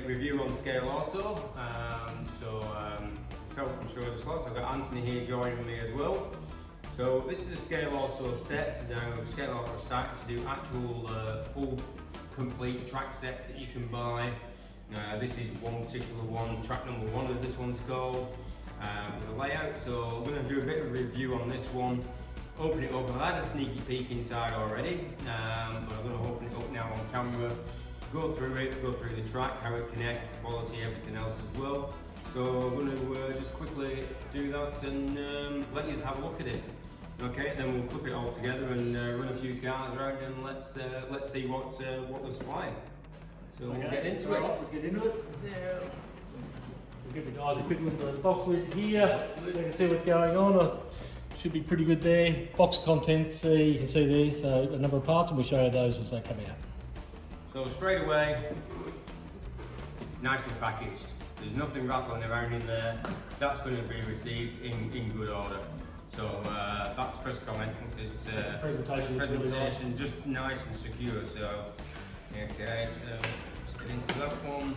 review on ScaleAuto. Self-insured Slotz. I've got Anthony here joining me as well. So this is a ScaleAuto set. Now ScaleAuto is starting to do actual full complete track sets that you can buy. This is one particular one, track number 1 of this one's called, with a layout. So I'm going to do a bit of a review on this one. Open it up. I've had a sneaky peek inside already, but I'm going to open it up now on camera. Go through it, go through the track, how it connects, quality, everything else as well. So I'm going to just quickly do that and let you have a look at it. Okay, then we'll clip it all together and run a few cars around and let's see what they're supplying. So okay, we'll get into it. Let's get into it. So we'll give the guys a quick look at the box lid here. You can see what's going on. Should be pretty good there. Box contents, you can see there, so a number of parts, and we'll show you those as they come out. So straight away, nicely packaged. There's nothing rattling around in there. That's going to be received in good order. So that's the first comment. It's presentation really nice. Just nice and secure. So okay, so let's get into that one.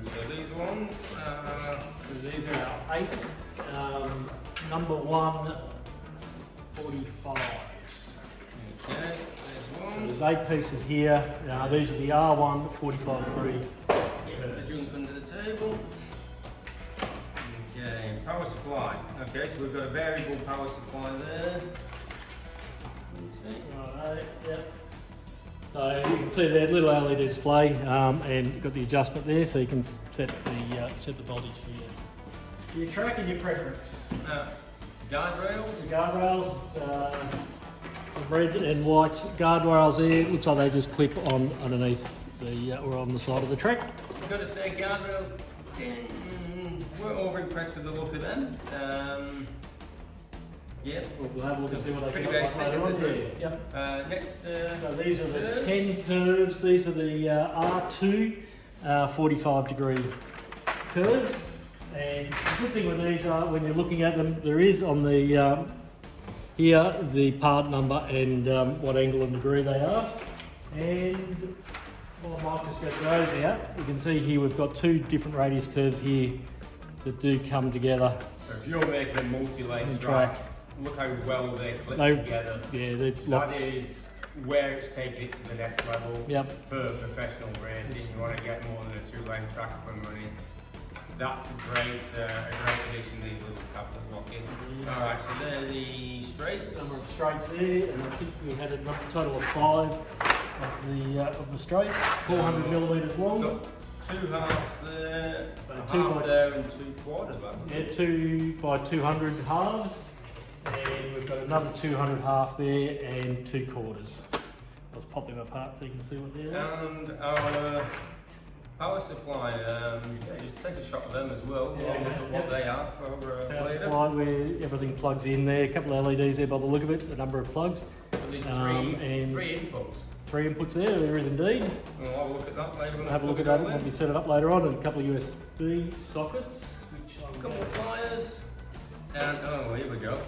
So these ones, so these are our 8. Number 1, 45. Okay, there's one. So there's 8 pieces here. These are the R1 45 degree. The junk under the table. Okay, power supply. Okay, so we've got a variable power supply there. Right, yep. So you can see there, little LED display, and you've got the adjustment there, so you can set the voltage for your track and your preference. Guardrails. The guardrails, the red and white guardrails there. Looks like they just clip on underneath or on the side of the track. I've got to say, guardrails, weren't over impressed with the look of them. Yeah. We'll have a look and see what they Pretty look like later on. Yep. Next. So these are the 10 curves. These are the R2 45 degree curves. And the good thing with these are, when you're looking at them, there is on the here the part number and what angle and degree they are. And while Marcus gets those out, you can see here we've got 2 different radius curves here that do come together. So if you're making a multi-lane track, look how well they clip together. Yeah, that is where it's taking it to the next level. Yep. For professional racing, you want to get more than a 2-lane track up and running. That's a great addition, these little tablets lock in. Alright, so they're the straights. Number of straights there, and I think we had a total of 5 of the straights, 400 millimetres long. Got 2 halves there, a 2 half there and 2 quarters. Yeah, 2 by 200 halves, and we've got another 200 half there and 2 quarters. Let's pop them apart so you can see what they're like. And our power supply, just take a shot of them as well. Yeah, Look at what they are for Power later. supply where everything plugs in there, a couple of LEDs there by the look of it, a number of plugs. So these are 3 inputs. 3 inputs there is indeed. We'll have a look at that later. We'll have a look at that when we set it up later on, and a couple of USB sockets. A couple of flyers, and oh, here we go.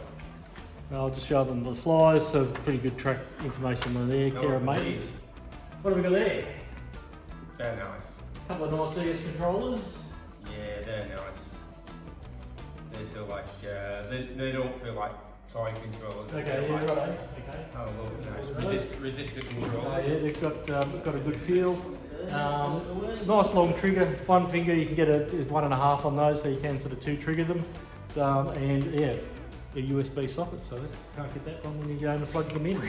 I'll just show them the flyers, so there's pretty good track information on there, care of maintenance. What have we got there? They're nice. A couple of nice DS controllers. Yeah, they're nice. They feel like, they don't feel like toy controllers. Okay, yeah, right. Okay. Oh, look, nice. Resistor controllers. Yeah, they've got a good feel. Nice long trigger, 1 finger, you can get a 1.5 on those, so you can sort of 2 trigger them. And yeah, a USB socket, so you can't get that one when you go and plug them in.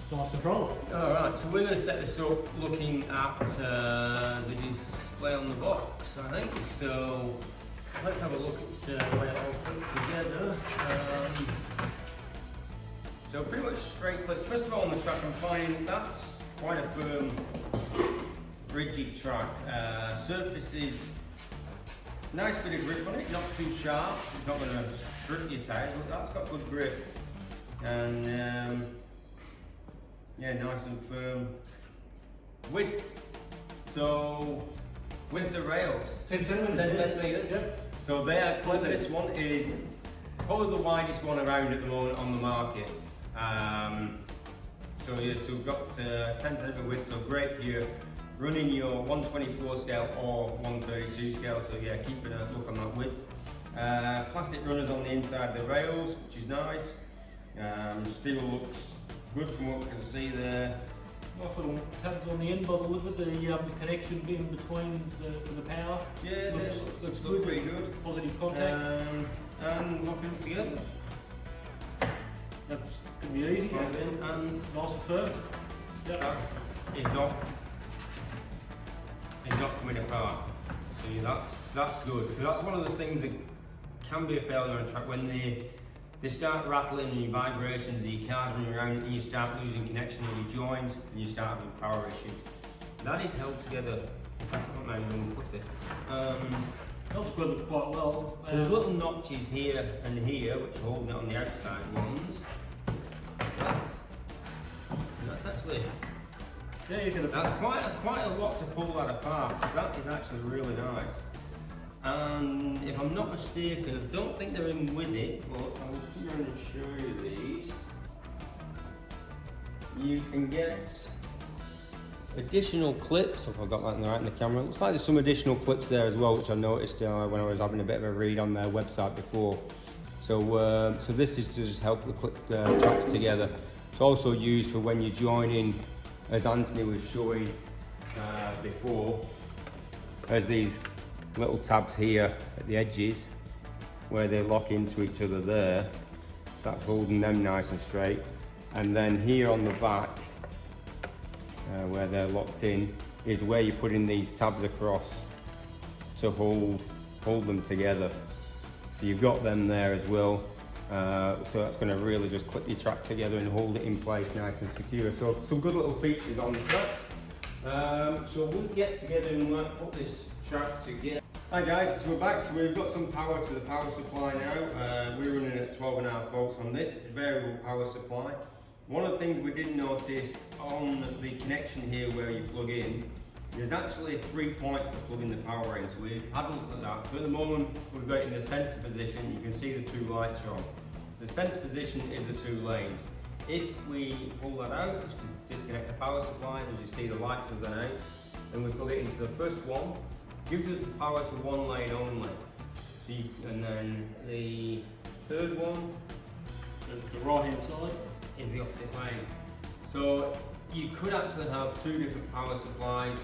So, nice controller. Alright, so we're going to set this up looking at the display on the box, I think. So let's have a look at where it all fits together. So pretty much straight clips. First of all, on the track I'm finding that's quite a firm, rigid track. Surface is nice bit of grip on it, not too sharp. It's not going to strip your tyres, but that's got good grip. And yeah, nice and firm. Width. So width of rails. 10 centimetres. 10 centimetres. Yep. So this one is probably the widest one around at the moment on the market. So yes, we've got 10 centimetre width, so great for your running your 124 scale or 132 scale, so yeah, keeping a look on that width. Plastic runners on the inside of the rails, which is nice. Steel looks good from what we can see there. Nice little tabs on the end by the look of the connection in between the power. Yeah, looks good. Pretty good. Positive contact. And locking it together. That's going to be easy. And Nice and firm. Yep. That is not coming apart. See, that's good, because that's one of the things that can be a failure on a track when they start rattling and your vibrations, your car's running around and you start losing connection in your joints and you start having power issues. That is held together. I don't know how to put it. That's good quite well. So there's little notches here and here which are holding it on the outside ones. That's actually, yeah, you could that's quite a lot to pull that apart. So that is actually really nice. And if I'm not mistaken, I don't think they're in with it, but I'll come around and show you these. You can get additional clips, if I've got that right in the camera. It looks like there's some additional clips there as well, which I noticed when I was having a bit of a read on their website before. So, so this is to just help the clip tracks together. It's also used for when you're joining, as Anthony was showing before, as these little tabs here at the edges where they lock into each other there. That's holding them nice and straight. And then here on the back, where they're locked in, is where you're putting these tabs across to hold them together. So you've got them there as well. So that's going to really just clip your track together and hold it in place nice and secure. So some good little features on the tracks. So we'll get together and put this track together. Hi guys, so we're back. So we've got some power to the power supply now. We're running at 12.5 volts on this variable power supply. One of the things we did notice on the connection here where you plug in, there's actually 3 points for plugging the power in. So we've had a look at that. So at the moment we've got it in the sensor position. You can see the 2 lights are on. The sensor position is the 2 lanes. If we pull that out, just disconnect the power supply, as you see the lights have gone out, and we plug it into the first one, gives us the power to 1 lane only. So and then the third one, the right hand side, is the opposite lane. So you could actually have 2 different power supplies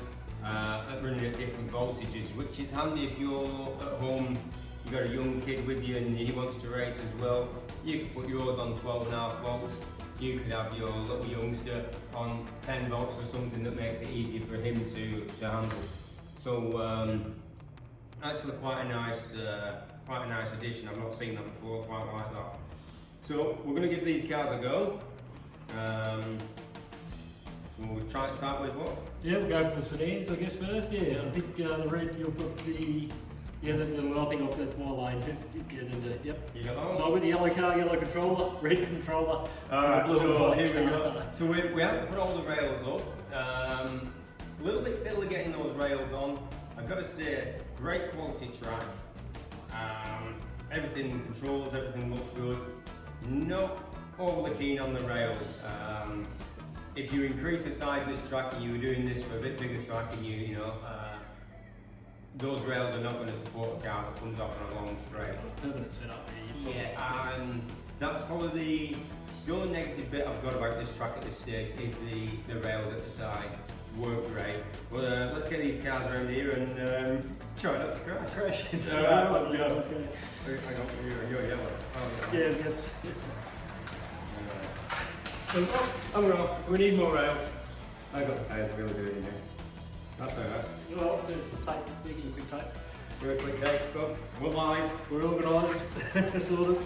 running at different voltages, which is handy if you're at home, you've got a young kid with you and he wants to race as well. You could put yours on 12.5 volts. You could have your little youngster on 10 volts or something that makes it easier for him to handle. So actually quite a nice addition. I've not seen that before, quite like that. So we're going to give these cars a go. We'll try and start with what? Yeah, we'll go for the sedans, I guess, first. Yeah, I think the red, you've got the, yeah, I think that's my lane. Yep. You got that one? So I've got the yellow car, yellow controller, red controller. Alright, so here we go. So we haven't put all the rails up. A little bit fiddly getting those rails on. I've got to say, great quality track. Everything controls, everything looks good. Not overly keen on the rails. If you increase the size of this track and you were doing this for a bit bigger track and you know, those rails are not going to support a car that comes off on a long straight. Permanent setup here. Yeah, and that's probably the only negative bit I've got about this track at this stage is the rails at the side. Work great. But let's get these cars around here and try not to crash. Let's go. Hang on, you're yellow. Oh, yeah. I'm wrong. So we need more rails. I got the tyres really good in here. That's alright. Well, there's the tape, making a quick tape. Very quick take, go. We're live. We're organised, sort of.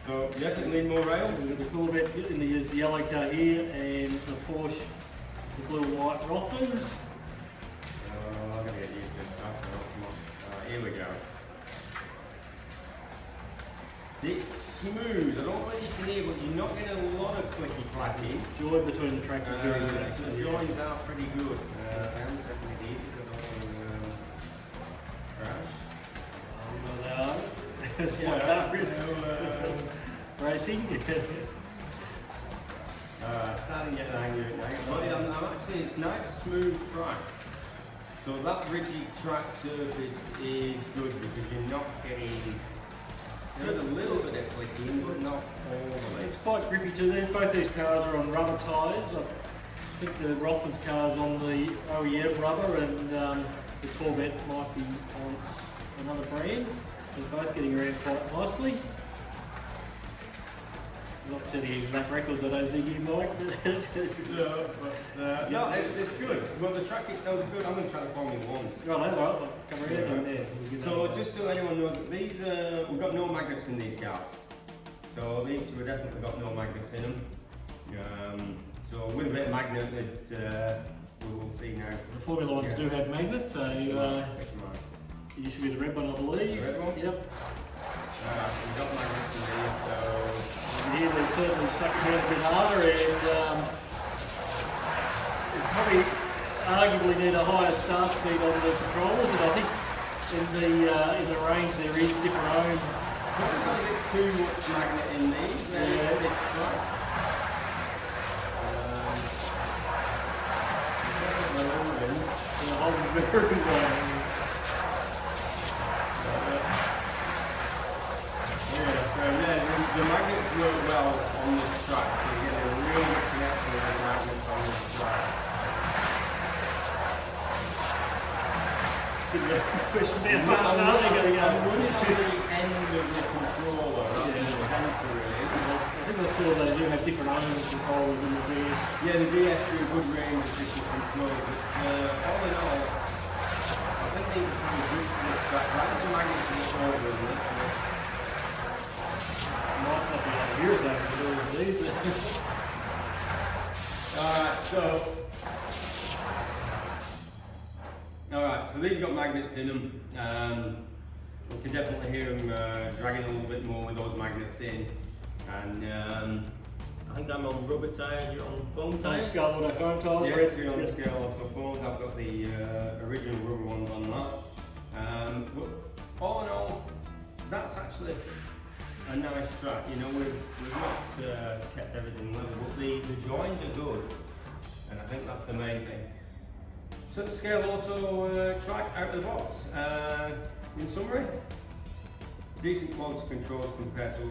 So you definitely need more rails. We've got the Corvette in the yellow car here and the Porsche with little white rockers. I'm going to get used to it. Come on. Here we go. It's smooth. I don't know what you can hear, but you're not getting a lot of clicky clacking. Join between the tracks is very good. The joins are pretty good. I haven't taken it easy because I don't want to crash. They are. It's Yeah, like that, Chris. Racing. Starting to get the hang of it now. But I'm actually, it's nice, smooth track. So that rigid track surface is good because you're not getting, there's a little bit of clicking, but not all of it. It's quite grippy too. Both these cars are on rubber tyres. I think the Rothmans car's on the OEM rubber, and the Corvette might be on another brand. They're both getting around quite nicely. Not setting exact records, I don't think you might. No, it's good. Well, the track itself is good. I'm going to try the Formula Ones. Right, I'll come around there. So just so anyone knows, these we've got no magnets in these cars. So these we've definitely got no magnets in them. So with a bit of magnet that we will see now. The Formula Ones do have magnets, so you should be the red one, I believe. The red one? Yep. We've got magnets in these, so here they certainly stuck around a bit harder, and probably arguably need a higher start speed on the controllers, and I think in the range there is different own. Probably got a bit too much magnet in these. Yeah. It's right. The magnets work well on this track, so you get a real good connection with the magnets on this track. Pushing down fast, aren't they going to go? I'm running on the end of the controller, not in the sensor really. I think I saw they do have different own controllers in the DS. Yeah, the DS do a good range of different controls, but all in all, I think these are pretty good for this track. I think the magnets are much over than this one. Might not be out of years after doing these. Alright, so these got magnets in them. We can definitely hear them dragging a little bit more with those magnets in. And I think I'm on rubber tyres, you're on foam tyres? ScaleAuto foam tyres. Yeah, you're on ScaleAuto foams. I've got the original rubber ones on that. But all in all, that's actually a nice track. You know, we've not kept everything level, but the joins are good, and I think that's the main thing. So the ScaleAuto track out of the box. In summary, decent quality controls compared to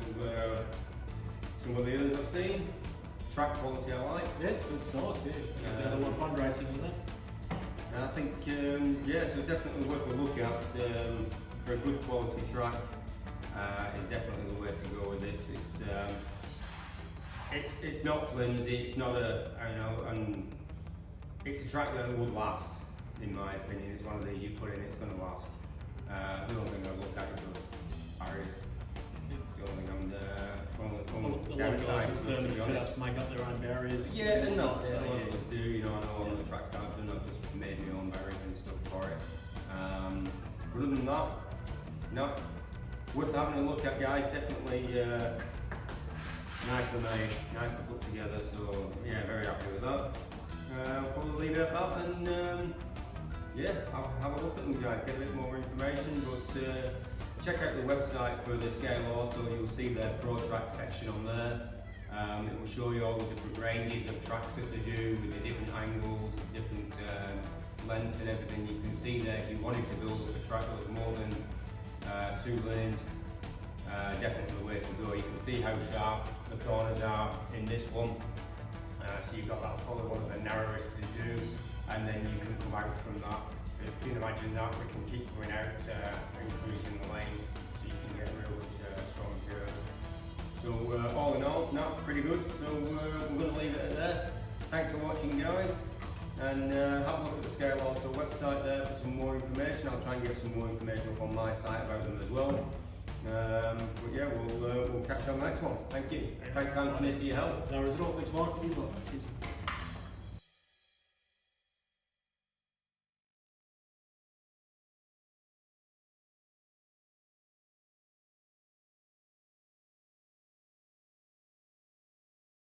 some of the others I've seen. Track quality I like. Yeah, it's nice, yeah. A lot of fun racing in that. And I think, yeah, so definitely worth a look at for a good quality track. Is definitely the way to go with this. It's not flimsy. It's not and it's a track that would last, in my opinion. It's one of these you put in, it's going to last. The only thing I look at is the barriers. The only thing I'm A lot of guys with permanent setups make up their own barriers. Yeah, and that's it. A lot of us do. You know, I know a lot of the tracks I've done, I've just made my own barriers and stuff for it. But other than that, no. Worth having a look at, guys. Definitely nicely made, nicely put together. So yeah, very happy with that. Probably leave it at that, and yeah, I'll have a look at them, guys. Get a bit more information, but check out the website for the ScaleAuto. You'll see their Pro Track section on there. It will show you all the different ranges of tracks that they do with the different angles, different lengths and everything. You can see there if you wanted to build a track that was more than 2 lanes, definitely the way to go. You can see how sharp the corners are in this one. So you've got that's probably one of the narrowest to do, and then you can come out from that. So if you can imagine that, we can keep going out, increasing the lanes, so you can get real strong curves. So all in all, no, pretty good. So we're going to leave it at there. Thanks for watching, guys. And have a look at the ScaleAuto website there for some more information. I'll try and get some more information up on my site about them as well. But yeah, we'll catch you on the next one. Thank you. Thanks, Anthony, for your help. No result. Thanks, Mike.